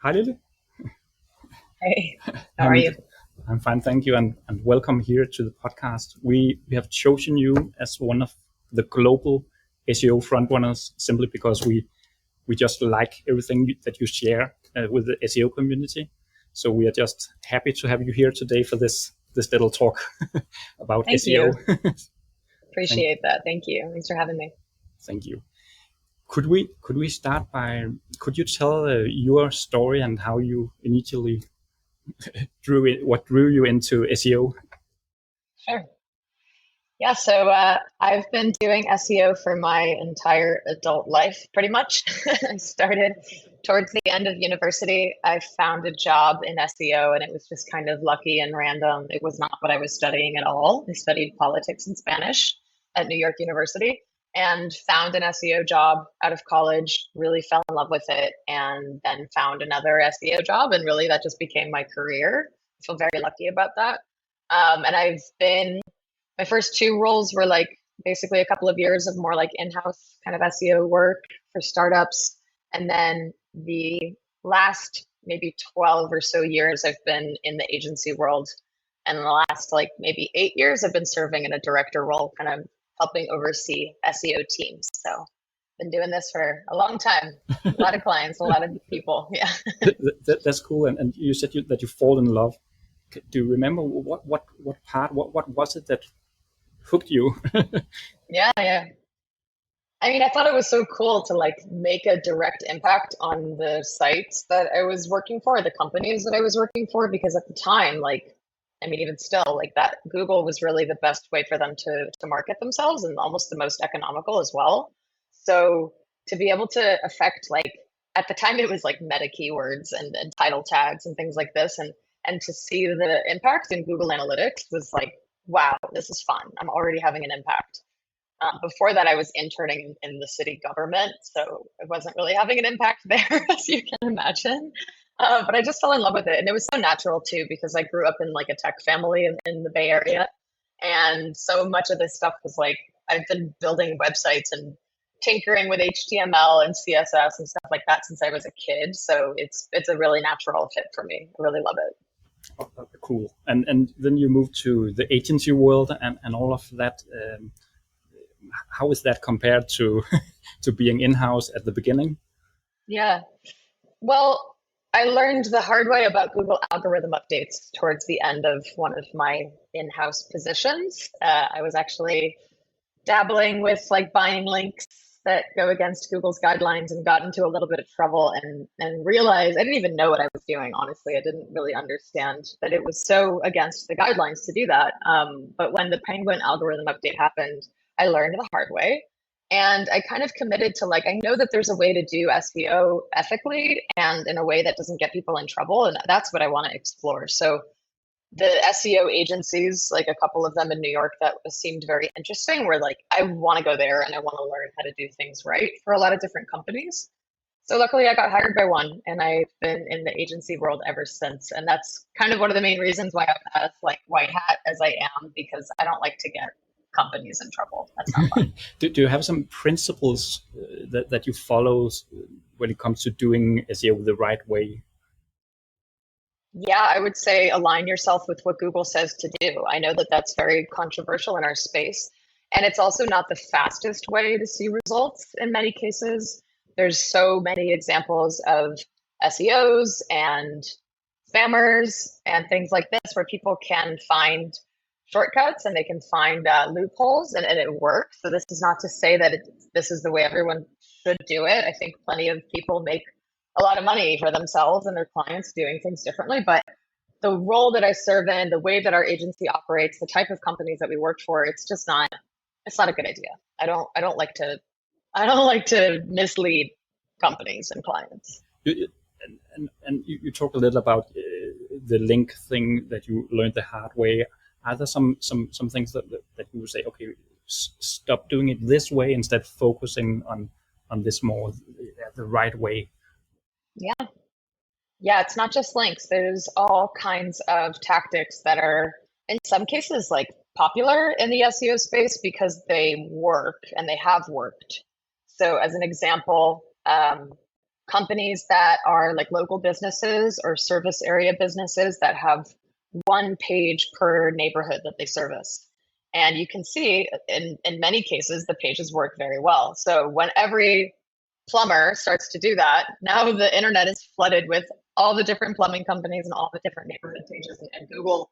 Hi, Lily. Hey, how are I'm you? I'm fine, thank you, and welcome here to the podcast. We have chosen you as one of the global SEO frontrunners simply because we just like everything that you share with the SEO community. So we are just happy to have you here today for this little talk about Thank SEO. you. thank Appreciate that. Thank you. Thanks for having me. thank you. Could we start by could you tell your story and how you initially what drew you into SEO? Sure. Yeah, I've been doing SEO for my entire adult life, pretty much. I started towards the end of university. I found a job in SEO, and it was just kind of lucky and random. It was not what I was studying at all. I studied politics and Spanish at New York University and found an SEO job out of college, really fell in love with it, and then found another SEO job. And really, that just became my career. I feel very lucky about that. And I've been my first two roles were like basically a couple of years of more like in-house kind of SEO work for startups. And then the last maybe 12 or so years, I've been in the agency world. And in the last like maybe 8 years, I've been serving in a director role, kind of helping oversee SEO teams. So been doing this for a long time. A lot of clients, a lot of people. Yeah. That's cool. And you said that you fall in love. Do you remember what part what was it that hooked you? Yeah, yeah. I mean, I thought it was so cool to like make a direct impact on the sites that I was working for, the companies that I was working for, because at the time, like, I mean, even still, like that Google was really the best way for them to market themselves and almost the most economical as well. So to be able to affect like at the time it was like meta keywords and title tags and things like this and to see the impact in Google Analytics was like, wow, this is fun. I'm already having an impact. Before that, I was interning in the city government, so I wasn't really having an impact there, as you can imagine. But I just fell in love with it, and it was so natural too because I grew up in like a tech family in the Bay Area, and so much of this stuff was like I've been building websites and tinkering with HTML and CSS and stuff like that since I was a kid. So it's a really natural fit for me. I really love it. Cool. And then you moved to the agency world and all of that. How is that compared to to being in house at the beginning? Yeah. Well, I learned the hard way about Google algorithm updates towards the end of one of my in-house positions. I was actually dabbling with like buying links that go against Google's guidelines and got into a little bit of trouble and realized I didn't even know what I was doing. Honestly, I didn't really understand that it was so against the guidelines to do that. But when the Penguin algorithm update happened, I learned the hard way. And I kind of committed to like, I know that there's a way to do SEO ethically and in a way that doesn't get people in trouble. And that's what I want to explore. So the SEO agencies, like a couple of them in New York that seemed very interesting, were like, I want to go there and I want to learn how to do things right for a lot of different companies. So luckily I got hired by one and I've been in the agency world ever since. And that's kind of one of the main reasons why I'm as like white hat as I am, because I don't like to get companies in trouble. That's not fun. Do you have some principles that you follow when it comes to doing SEO the right way? Yeah, I would say align yourself with what Google says to do. I know that that's very controversial in our space. And it's also not the fastest way to see results in many cases. There's so many examples of SEOs and spammers and things like this where people can find shortcuts and they can find loopholes and it works. So this is not to say that this is the way everyone should do it. I think plenty of people make a lot of money for themselves and their clients doing things differently. But the role that I serve in, the way that our agency operates, the type of companies that we work for, it's not a good idea. I don't like to mislead companies and clients. And you talked a little about the link thing that you learned the hard way. Are there some things that you would say, okay, stop doing it this way instead focusing on this more the right way? Yeah. Yeah, it's not just links. There's all kinds of tactics that are, in some cases, like popular in the SEO space because they work and they have worked. So, as an example, companies that are like local businesses or service area businesses that have one page per neighborhood that they service. And you can see in many cases, the pages work very well. So when every plumber starts to do that, now the internet is flooded with all the different plumbing companies and all the different neighborhood pages. And Google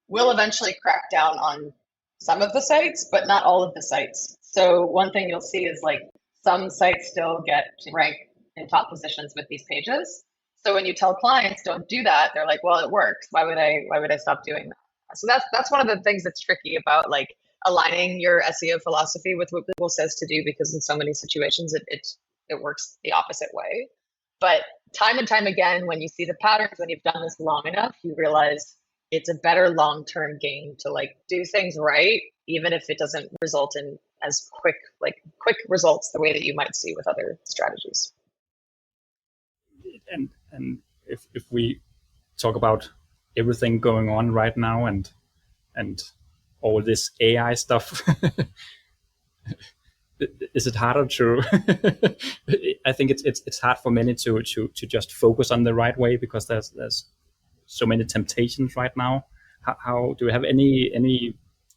will eventually crack down on some of the sites, but not all of the sites. So one thing you'll see is like some sites still get to rank in top positions with these pages. So when you tell clients don't do that, they're like, well, it works. Why would I stop doing that? So that's one of the things that's tricky about like aligning your SEO philosophy with what Google says to do, because in so many situations it works the opposite way. But time and time again, when you see the patterns, when you've done this long enough, you realize it's a better long-term gain to like do things right, even if it doesn't result in as quick results the way that you might see with other strategies. And if we talk about everything going on right now and all this AI stuff, is it harder to? I think it's hard for many to just focus on the right way, because there's so many temptations right now. How do we have any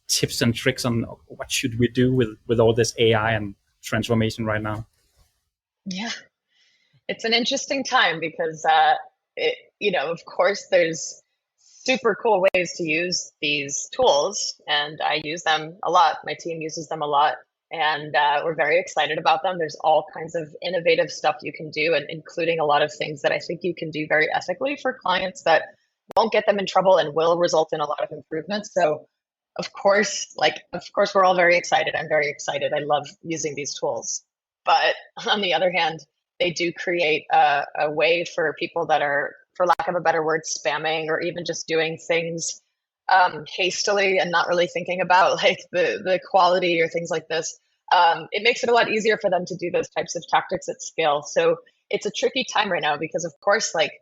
tips and tricks on what should we do with all this AI and transformation right now? Yeah, it's an interesting time because of course, there's super cool ways to use these tools, and I use them a lot. My team uses them a lot, and we're very excited about them. There's all kinds of innovative stuff you can do, and including a lot of things that I think you can do very ethically for clients that won't get them in trouble and will result in a lot of improvements. So, of course, we're all very excited. I'm very excited. I love using these tools. But on the other hand, they do create a way for people that are, for lack of a better word, spamming or even just doing things hastily and not really thinking about like the quality or things like this. It makes it a lot easier for them to do those types of tactics at scale. So it's a tricky time right now because, of course, like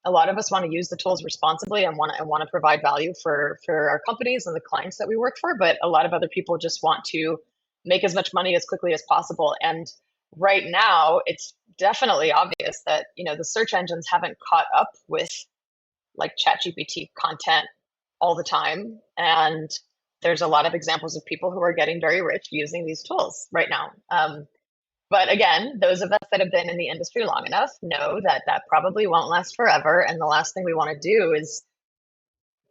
a lot of us want to use the tools responsibly and want to provide value for our companies and the clients that we work for. But a lot of other people just want to make as much money as quickly as possible. And right now, it's definitely obvious that the search engines haven't caught up with like ChatGPT content all the time, and there's a lot of examples of people who are getting very rich using these tools right now. But again, those of us that have been in the industry long enough know that that probably won't last forever, and the last thing we want to do is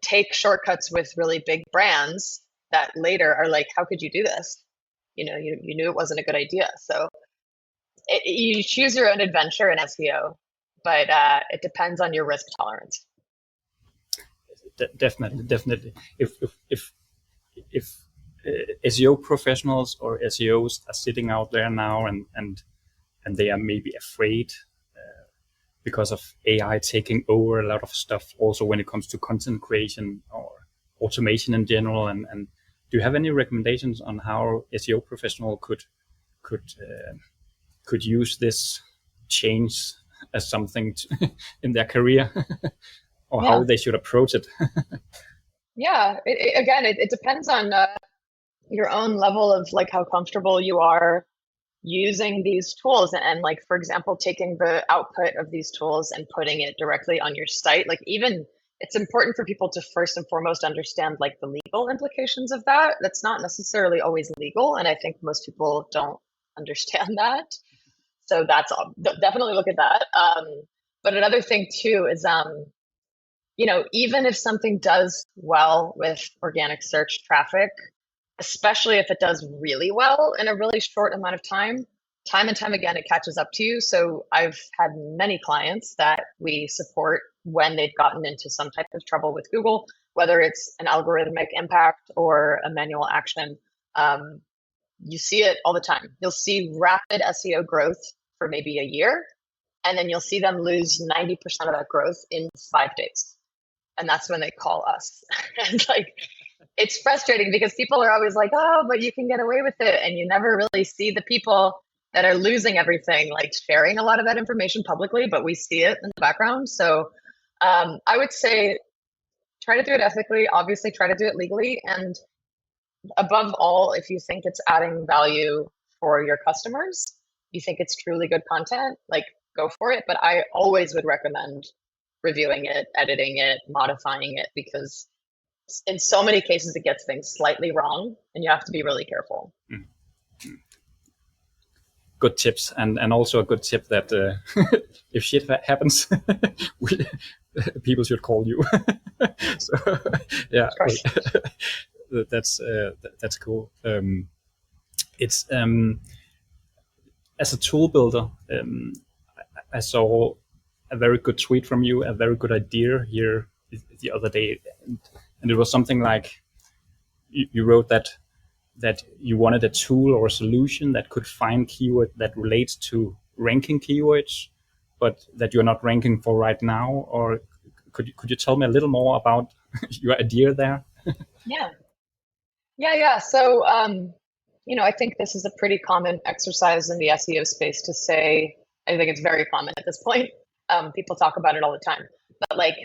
take shortcuts with really big brands that later are like, how could you do this? You knew it wasn't a good idea. So you choose your own adventure in SEO, but it depends on your risk tolerance. Definitely. If SEO professionals or SEOs are sitting out there now and they are maybe afraid because of AI taking over a lot of stuff, also when it comes to content creation or automation in general, and do you have any recommendations on how SEO professional could use this change as something in their career, or Yeah. how they should approach it? Yeah. It depends on your own level of like how comfortable you are using these tools, and like, for example, taking the output of these tools and putting it directly on your site. Like, even it's important for people to first and foremost understand like the legal implications of that. That's not necessarily always legal, and I think most people don't understand that. So that's all. Definitely look at that. But another thing too is, even if something does well with organic search traffic, especially if it does really well in a really short amount of time and time again, it catches up to you. So I've had many clients that we support when they've gotten into some type of trouble with Google, whether it's an algorithmic impact or a manual action. You see it all the time. You'll see rapid SEO growth for maybe a year, and then you'll see them lose 90% of that growth in 5 days. And that's when they call us. And like, it's frustrating because people are always like, oh, but you can get away with it. And you never really see the people that are losing everything, like sharing a lot of that information publicly, but we see it in the background. So I would say try to do it ethically, obviously try to do it legally. And above all, if you think it's adding value for your customers, you think it's truly good content, like go for it. But I always would recommend reviewing it, editing it, modifying it, because in so many cases it gets things slightly wrong and you have to be really careful. Mm. Good tips, and also a good tip that if shit happens, people should call you. So yeah, that's cool. It's as a tool builder, I saw a very good tweet from you, a very good idea here the other day, and it was something like you wrote that you wanted a tool or a solution that could find keyword that relates to ranking keywords, but that you're not ranking for right now. Or could you tell me a little more about your idea there? Yeah. So, I think this is a pretty common exercise in the SEO space to say, I think it's very common at this point. People talk about it all the time, but like,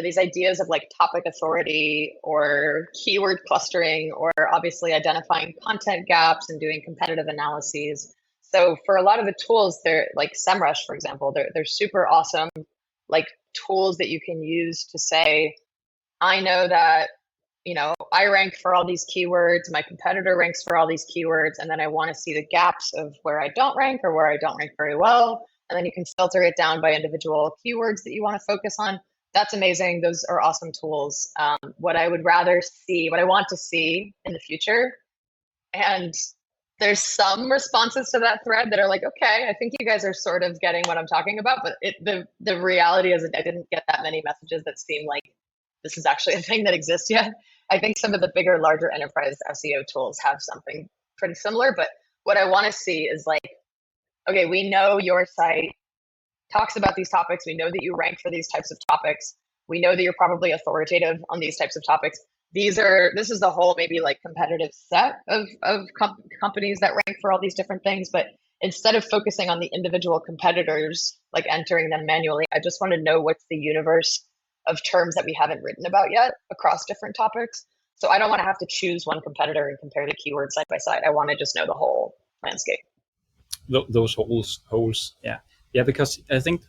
these ideas of like topic authority or keyword clustering, or obviously identifying content gaps and doing competitive analyses. So for a lot of the tools, they're like SEMrush, for example, they're super awesome, like tools that you can use to say, I know that I rank for all these keywords, my competitor ranks for all these keywords, and then I want to see the gaps of where I don't rank or where I don't rank very well. And then you can filter it down by individual keywords that you want to focus on. That's amazing. Those are awesome tools. What I want to see in the future, and there's some responses to that thread that are like, okay, I think you guys are sort of getting what I'm talking about, but the reality is that I didn't get that many messages that seem like this is actually a thing that exists yet. I think some of the bigger, larger enterprise SEO tools have something pretty similar, but what I want to see is like, okay, we know your site talks about these topics. We know that you rank for these types of topics. We know that you're probably authoritative on these types of topics. This is the whole maybe like competitive set of companies that rank for all these different things. But instead of focusing on the individual competitors, like entering them manually, I just want to know what's the universe of terms that we haven't written about yet across different topics. So I don't want to have to choose one competitor and compare the keywords side by side. I want to just know the whole landscape. Those holes, yeah, because I think,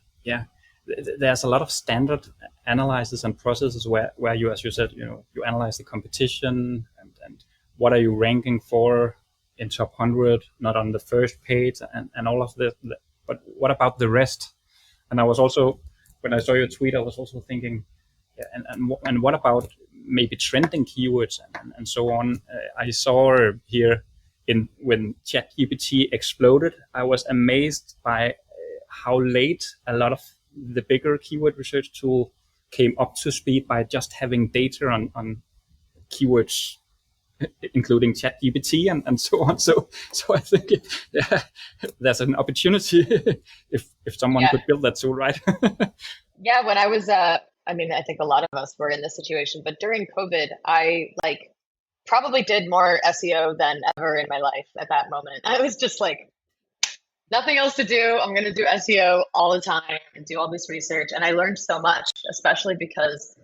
there's a lot of standard analysis and processes where you, as you said, you analyze the competition and what are you ranking for in top 100, not on the first page, and all of this. But what about the rest? And I was also, when I saw your tweet, I was also thinking, and what about maybe trending keywords and so on? I saw here when ChatGPT exploded, I was amazed by how late a lot of the bigger keyword research tool came up to speed by just having data on keywords, including ChatGPT and so on. So I think there's an opportunity if someone could build that tool, right? Yeah, when I was, I think a lot of us were in this situation, but during COVID, I probably did more SEO than ever in my life at that moment. I was just like, nothing else to do. I'm going to do SEO all the time and do all this research. And I learned so much, especially because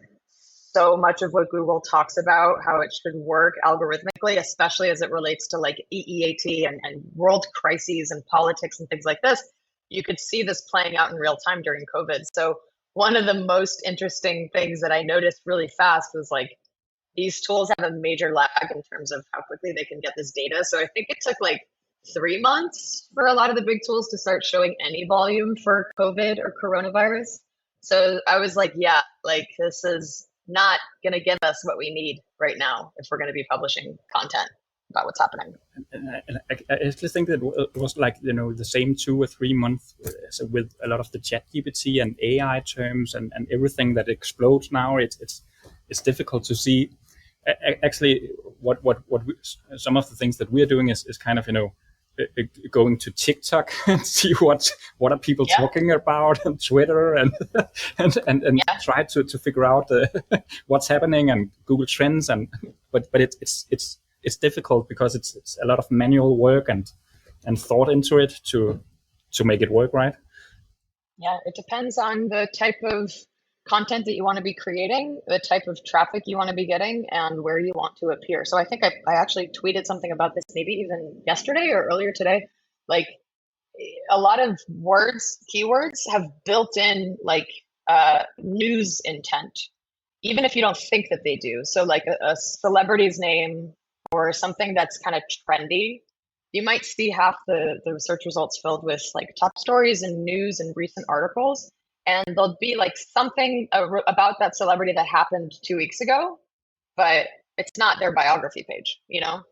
so much of what Google talks about, how it should work algorithmically, especially as it relates to like EEAT and world crises and politics and things like this, you could see this playing out in real time during COVID. So one of the most interesting things that I noticed really fast was like, these tools have a major lag in terms of how quickly they can get this data. So I think it took like 3 months for a lot of the big tools to start showing any volume for COVID or coronavirus. So I was like, yeah, like this is not going to give us what we need right now if we're going to be publishing content about what's happening. And I actually think that it was like, the same 2 or 3 months so with a lot of the ChatGPT and AI terms and everything that explodes now. It's difficult to see. Actually, what some of the things that we're doing is kind of, going to TikTok and see what are people talking about on Twitter and try to figure out what's happening and Google Trends but it's difficult because it's a lot of manual work and thought into it to make it work, right? Yeah, it depends on the type of content that you want to be creating, the type of traffic you want to be getting, and where you want to appear. So I think I actually tweeted something about this maybe even yesterday or earlier today. Like, a lot of keywords have built in like news intent, even if you don't think that they do. So like a celebrity's name or something that's kind of trendy, you might see half the search results filled with like top stories and news and recent articles. And there'll be like something about that celebrity that happened 2 weeks ago, but it's not their biography page, you know?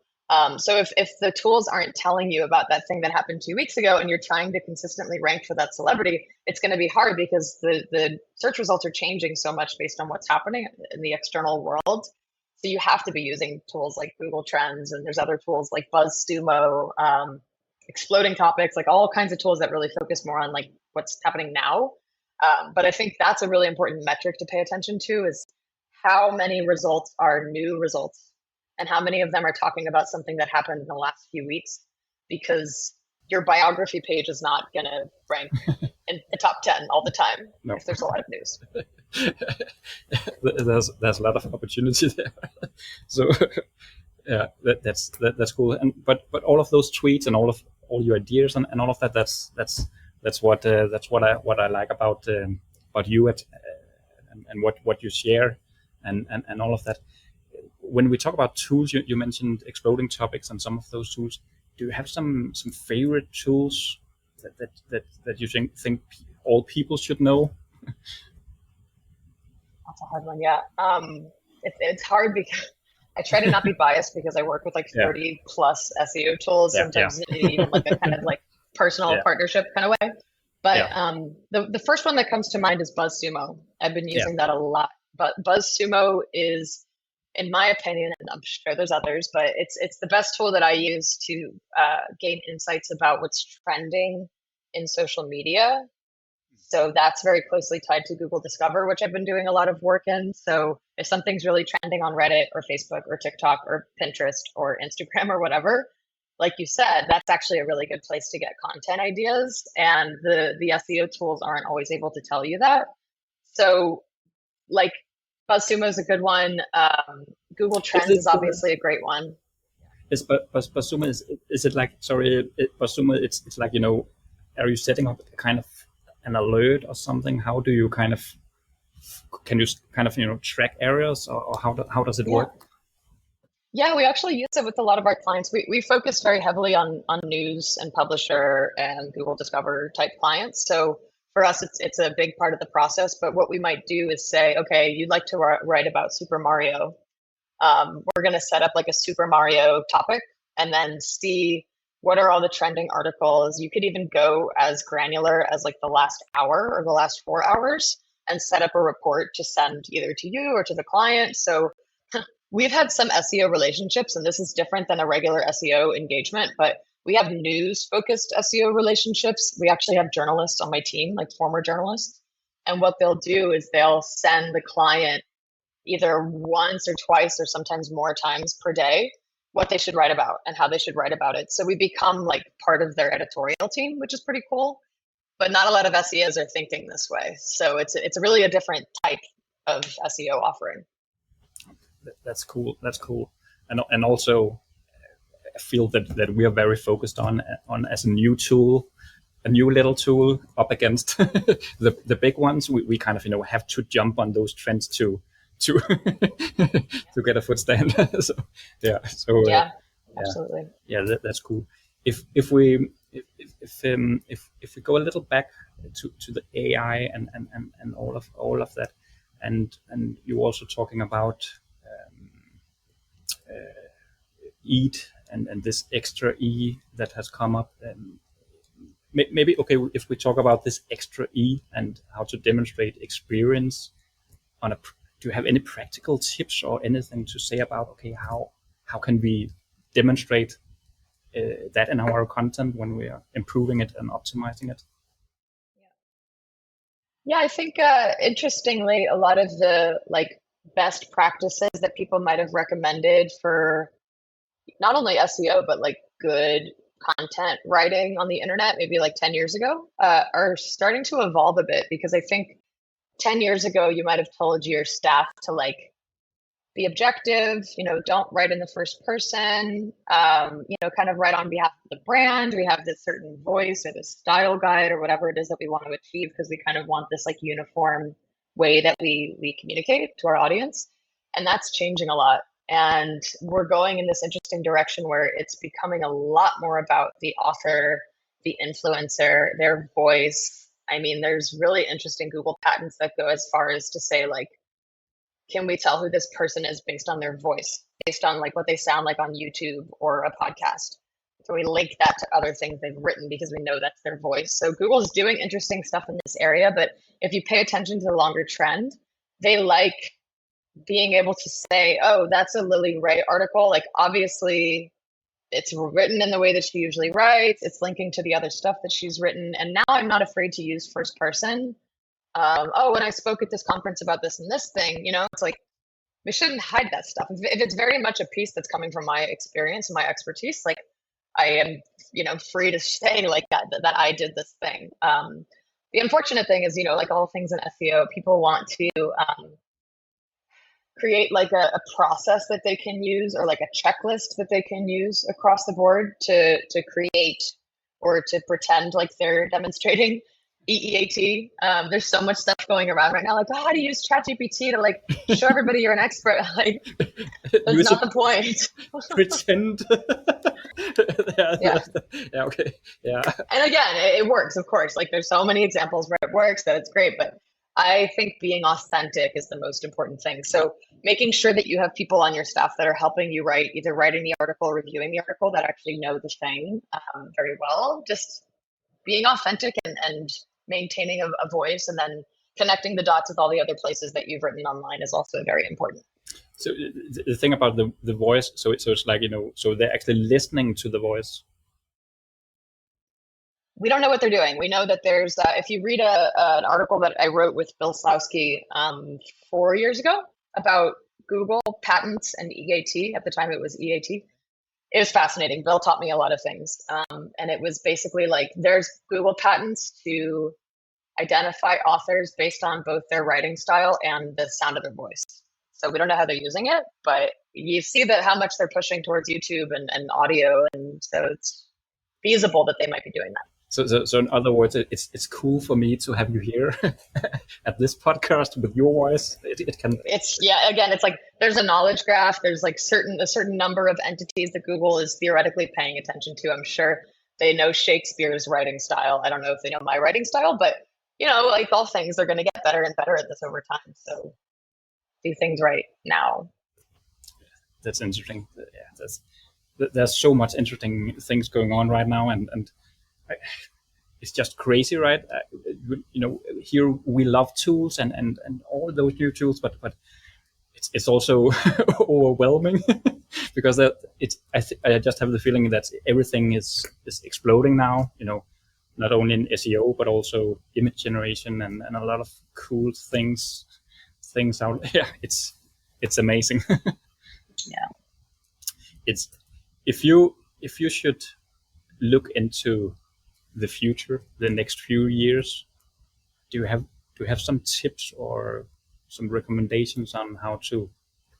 So if the tools aren't telling you about that thing that happened 2 weeks ago and you're trying to consistently rank for that celebrity, it's going to be hard because the search results are changing so much based on what's happening in the external world. So you have to be using tools like Google Trends, and there's other tools like BuzzSumo, exploding topics, like all kinds of tools that really focus more on like what's happening now. But I think that's a really important metric to pay attention to is how many results are new results and how many of them are talking about something that happened in the last few weeks, because your biography page is not going to rank in the top 10 all the time No. if there's a lot of news. There's a lot of opportunity there. So yeah, that's cool. And but all of those tweets and all your ideas and all of that, that's what I like about you and what you share and all of that. When we talk about tools, you mentioned exploding topics and some of those tools. Do you have some favorite tools that you think all people should know? That's a hard one. Yeah. It's hard because I try to not be biased because I work with like 30 plus SEO tools, sometimes even like a kind of like personal partnership kind of way. But the first one that comes to mind is BuzzSumo. I've been using that a lot. But BuzzSumo is, in my opinion, and I'm sure there's others, but it's the best tool that I use to gain insights about what's trending in social media. So that's very closely tied to Google Discover, which I've been doing a lot of work in. So if something's really trending on Reddit or Facebook or TikTok or Pinterest or Instagram or whatever, like you said, that's actually a really good place to get content ideas. And the SEO tools aren't always able to tell you that. So like BuzzSumo is a good one. Google Trends is obviously a great one. BuzzSumo is it like, sorry, BuzzSumo, it's like, are you setting up a kind of an alert or something? How do you can you track areas, or how does it work? Yeah, we actually use it with a lot of our clients. We focus very heavily on news and publisher and Google Discover type clients. So for us, it's a big part of the process. But what we might do is say, okay, you'd like to write about Super Mario. We're going to set up like a Super Mario topic and then see what are all the trending articles. You could even go as granular as like the last hour or the last 4 hours and set up a report to send either to you or to the client. So we've had some SEO relationships, and this is different than a regular SEO engagement, but we have news focused SEO relationships. We actually have journalists on my team, like former journalists. And what they'll do is they'll send the client either once or twice or sometimes more times per day what they should write about and how they should write about it. So we become like part of their editorial team, which is pretty cool. But not a lot of SEOs are thinking this way. So it's really a different type of SEO offering. That's cool. And also a field that we are very focused on as a new tool, a new little tool up against the big ones. We kind of have to jump on those trends to get a foot stand. So absolutely. Yeah, that's cool. If we go a little back to the AI and all of that, and you're also talking about EAT and this extra E that has come up. Maybe if we talk about this extra E and how to demonstrate experience on do you have any practical tips or anything to say about how can we demonstrate that in our content when we are improving it and optimizing it? Yeah, I think interestingly, a lot of the like best practices that people might have recommended for not only SEO but like good content writing on the internet, maybe like 10 years ago, are starting to evolve a bit, because I think 10 years ago you might have told your staff to like be objective, don't write in the first person, kind of write on behalf of the brand. We have this certain voice or this style guide or whatever it is that we want to achieve, because we kind of want this like uniform way that we communicate to our audience. And that's changing a lot. And we're going in this interesting direction where it's becoming a lot more about the author, the influencer, their voice. I mean, there's really interesting Google patents that go as far as to say, like, can we tell who this person is based on their voice, based on like what they sound like on YouTube or a podcast? So we link that to other things they've written because we know that's their voice. So Google's doing interesting stuff in this area, but if you pay attention to the longer trend, they like being able to say, oh, that's a Lily Ray article. Like, obviously it's written in the way that she usually writes. It's linking to the other stuff that she's written. And now I'm not afraid to use first person. When I spoke at this conference about this and this thing, it's like, we shouldn't hide that stuff. If it's very much a piece that's coming from my experience and my expertise, like, I am, free to say like that I did this thing. The unfortunate thing is, like all things in SEO, people want to create like a process that they can use, or like a checklist that they can use across the board to create or to pretend like they're demonstrating EEAT. There's so much stuff going around right now, like, how to use ChatGPT to like show everybody you're an expert. Like, that's not the point. Pretend. Yeah. Yeah. Okay. Yeah. And again, it works, of course. Like, there's so many examples where it works that it's great, but I think being authentic is the most important thing. So making sure that you have people on your staff that are helping you write, either writing the article or reviewing the article, that actually know the thing very well. Just being authentic and maintaining a voice, and then connecting the dots with all the other places that you've written online is also very important. So the thing about the voice, so it's like, so they're actually listening to the voice. We don't know what they're doing. We know that there's, if you read an article that I wrote with Bill Slawski 4 years ago about Google patents and EAT, at the time it was EAT, it was fascinating. Bill taught me a lot of things. And it was basically like, there's Google patents to identify authors based on both their writing style and the sound of their voice. So we don't know how they're using it, but you see that how much they're pushing towards YouTube and audio. And so it's feasible that they might be doing that. So in other words, it's cool for me to have you here at this podcast with your voice. It can. Again, it's like there's a knowledge graph. There's like a certain number of entities that Google is theoretically paying attention to. I'm sure they know Shakespeare's writing style. I don't know if they know my writing style, but like all things, they're going to get better and better at this over time. So do things right now. That's interesting. Yeah, there's so much interesting things going on right now, and it's just crazy, right? Here we love tools and all those new tools, but it's also overwhelming because I just have the feeling that everything is exploding now. Not only in SEO but also image generation and a lot of cool things out. Yeah, it's amazing. Yeah. It's if you should look into the future, the next few years, do you have some tips or some recommendations on how to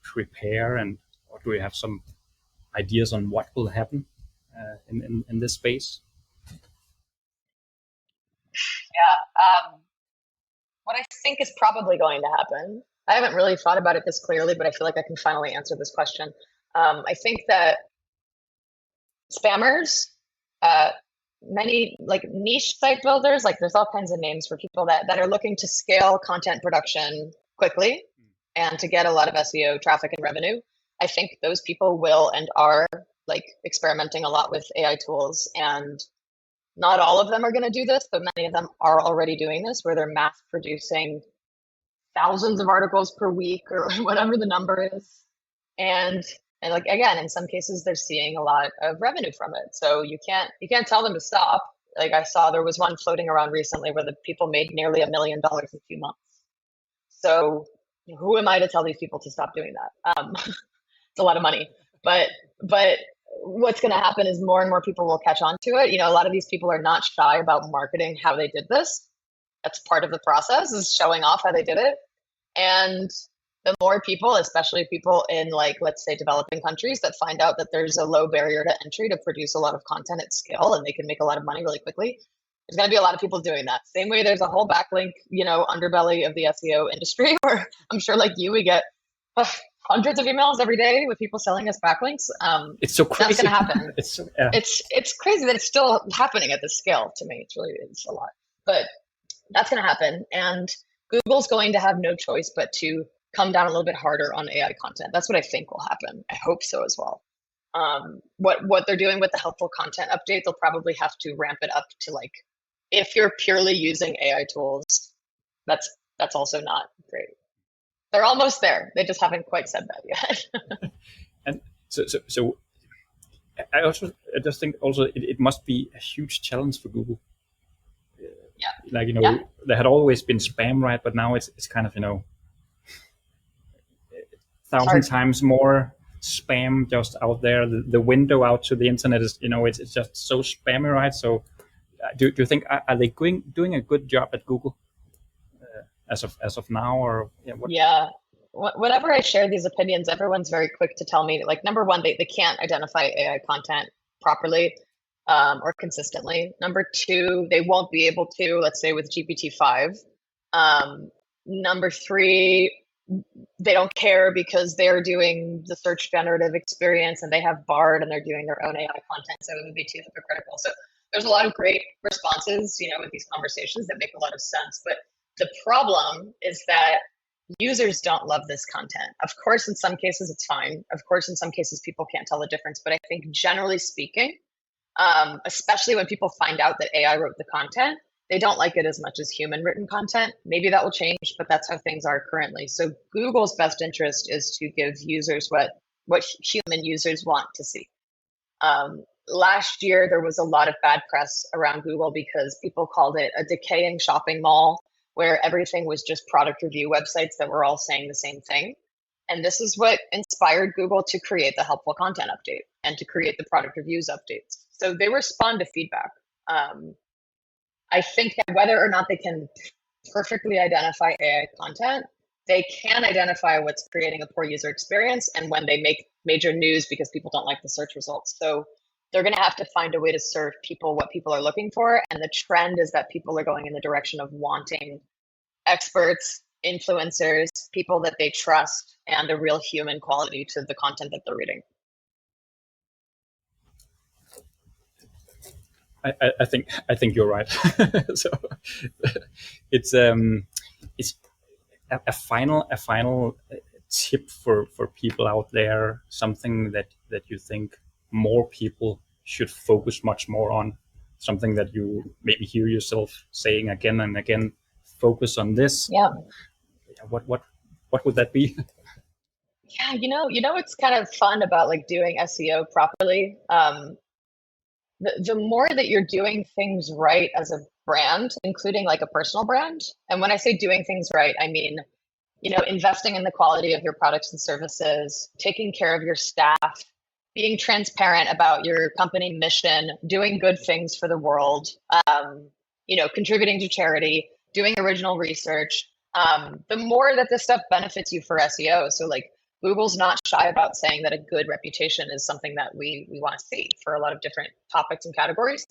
prepare, or do you have some ideas on what will happen in this space? Yeah. What I think is probably going to happen, I haven't really thought about it this clearly, but I feel like I can finally answer this question. I think that spammers, many like niche site builders, like there's all kinds of names for people that are looking to scale content production quickly and to get a lot of SEO traffic and revenue. I think those people will and are like experimenting a lot with AI tools, and not all of them are going to do this, but many of them are already doing this, where they're mass producing thousands of articles per week or whatever the number is. And like, again, in some cases they're seeing a lot of revenue from it. So you can't tell them to stop. Like, I saw there was one floating around recently where the people made nearly $1 million in a few months. So who am I to tell these people to stop doing that? It's a lot of money, but what's going to happen is more and more people will catch on to it. A lot of these people are not shy about marketing how they did this. That's part of the process, is showing off how they did it. And the more people, especially people in like, let's say developing countries that find out that there's a low barrier to entry to produce a lot of content at scale and they can make a lot of money really quickly, there's going to be a lot of people doing that. Same way there's a whole backlink, underbelly of the SEO industry where I'm sure like you, we get hundreds of emails every day with people selling us backlinks. It's so crazy. That's going to happen. Yeah. It's crazy that it's still happening at this scale. To me, it's a lot, but that's going to happen. And Google's going to have no choice but to come down a little bit harder on AI content. That's what I think will happen. I hope so as well. What they're doing with the helpful content update, they'll probably have to ramp it up to like, if you're purely using AI tools, that's also not great. They're almost there. They just haven't quite said that yet. And so I just think also it must be a huge challenge for Google. Yeah. Like, there had always been spam, right? But now it's kind of, 1,000 times more spam just out there. The window out to the internet is, it's just so spammy, right? So do you think, are they doing a good job at Google as of now, or what? Yeah. Whenever I share these opinions, everyone's very quick to tell me, like, number one, they can't identify AI content properly or consistently. Number two, they won't be able to, let's say with GPT-5. Number three, they don't care because they're doing the search generative experience and they have Bard and they're doing their own AI content. So it would be too hypocritical. So there's a lot of great responses, with these conversations that make a lot of sense. But the problem is that users don't love this content. Of course, in some cases, it's fine. Of course, in some cases, people can't tell the difference. But I think generally speaking, especially when people find out that AI wrote the content, they don't like it as much as human written content. Maybe that will change, but that's how things are currently. So Google's best interest is to give users what human users want to see. Last year, there was a lot of bad press around Google because people called it a decaying shopping mall where everything was just product review websites that were all saying the same thing. And this is what inspired Google to create the helpful content update and to create the product reviews updates. So they respond to feedback. I think that whether or not they can perfectly identify AI content, they can identify what's creating a poor user experience and when they make major news because people don't like the search results. So they're going to have to find a way to serve people what people are looking for. And the trend is that people are going in the direction of wanting experts, influencers, people that they trust, and a real human quality to the content that they're reading. I think you're right. So it's a final tip for people out there, something that you think more people should focus much more on, something that you maybe hear yourself saying again and again, focus on this. Yeah. What would that be? Yeah, it's kind of fun about like doing SEO properly. The more that you're doing things right as a brand, including like a personal brand, and when I say doing things right, I mean, investing in the quality of your products and services, taking care of your staff, being transparent about your company mission, doing good things for the world, contributing to charity, doing original research, the more that this stuff benefits you for SEO. So like Google's not shy about saying that a good reputation is something that we want to see for a lot of different topics and categories.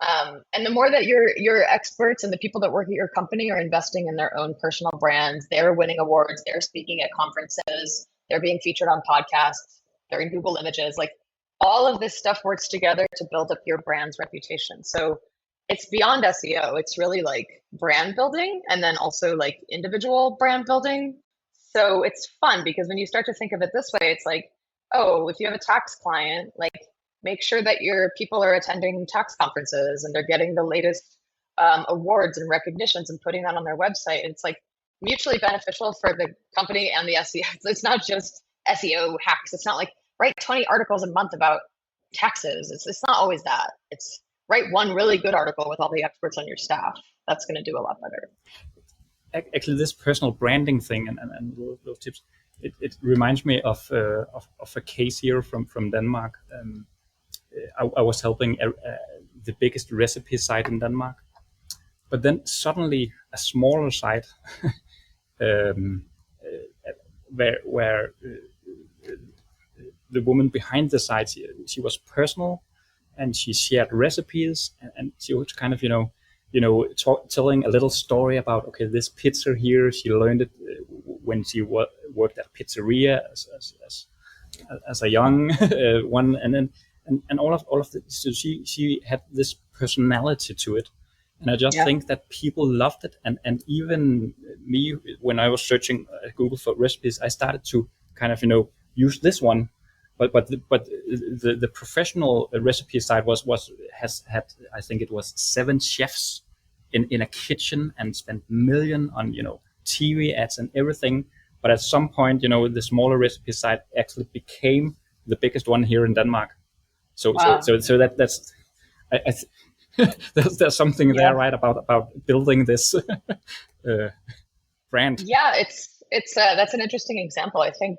And the more that your experts and the people that work at your company are investing in their own personal brands, they're winning awards, they're speaking at conferences, they're being featured on podcasts, they're in Google Images, like all of this stuff works together to build up your brand's reputation. So it's beyond SEO. It's really like brand building and then also like individual brand building. So it's fun because when you start to think of it this way, it's like, oh, if you have a tax client, like make sure that your people are attending tax conferences and they're getting the latest awards and recognitions and putting that on their website. It's like mutually beneficial for the company and the SEO. It's not just SEO hacks. It's not like write 20 articles a month about taxes. It's not always that. It's write one really good article with all the experts on your staff. That's going to do a lot better. Actually, this personal branding thing and those tips, it reminds me of a case here from Denmark. I was helping the biggest recipe site in Denmark, but then suddenly a smaller site where the woman behind the site, she was personal, and she shared recipes, and she was kind of telling a little story about, okay, this pizza here, she learned it when she worked at a pizzeria as a young one, and then and all of this. So she had this personality to it, and I just Yeah. think that people loved it, and even me, when I was searching Google for recipes, I started to kind of use this one, but the professional recipe side has had, I think it was 7 chefs in a kitchen and spent million on TV ads and everything. But at some point, the smaller recipe site actually became the biggest one here in Denmark. So Wow. that's there's something Yeah. there, right, about building this brand. Yeah, it's that's an interesting example. I think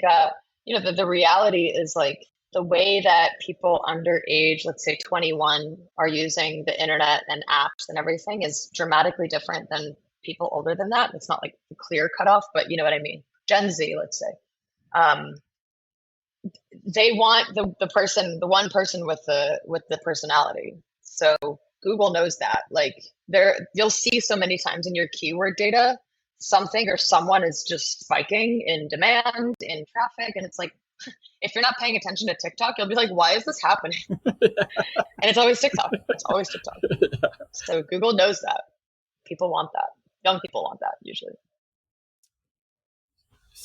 the reality is like the way that people under age, let's say 21, are using the internet and apps and everything is dramatically different than people older than that. It's not like a clear cutoff, but you know what I mean. Gen Z, let's say. Um, they want the one person with the personality. So Google knows that. Like you'll see so many times in your keyword data, something or someone is just spiking in demand, in traffic, and it's like, if you're not paying attention to TikTok, you'll be like, why is this happening? And it's always TikTok. It's always TikTok. So Google knows that. People want that. Young people want that usually.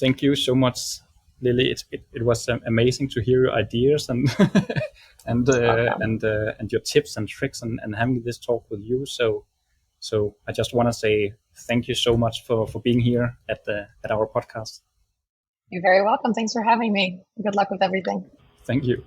Thank you so much, Lily. It was amazing to hear your ideas and and your tips and tricks, and having this talk with you. So I just want to say thank you so much for being here at our podcast. You're very welcome. Thanks for having me. Good luck with everything. Thank you.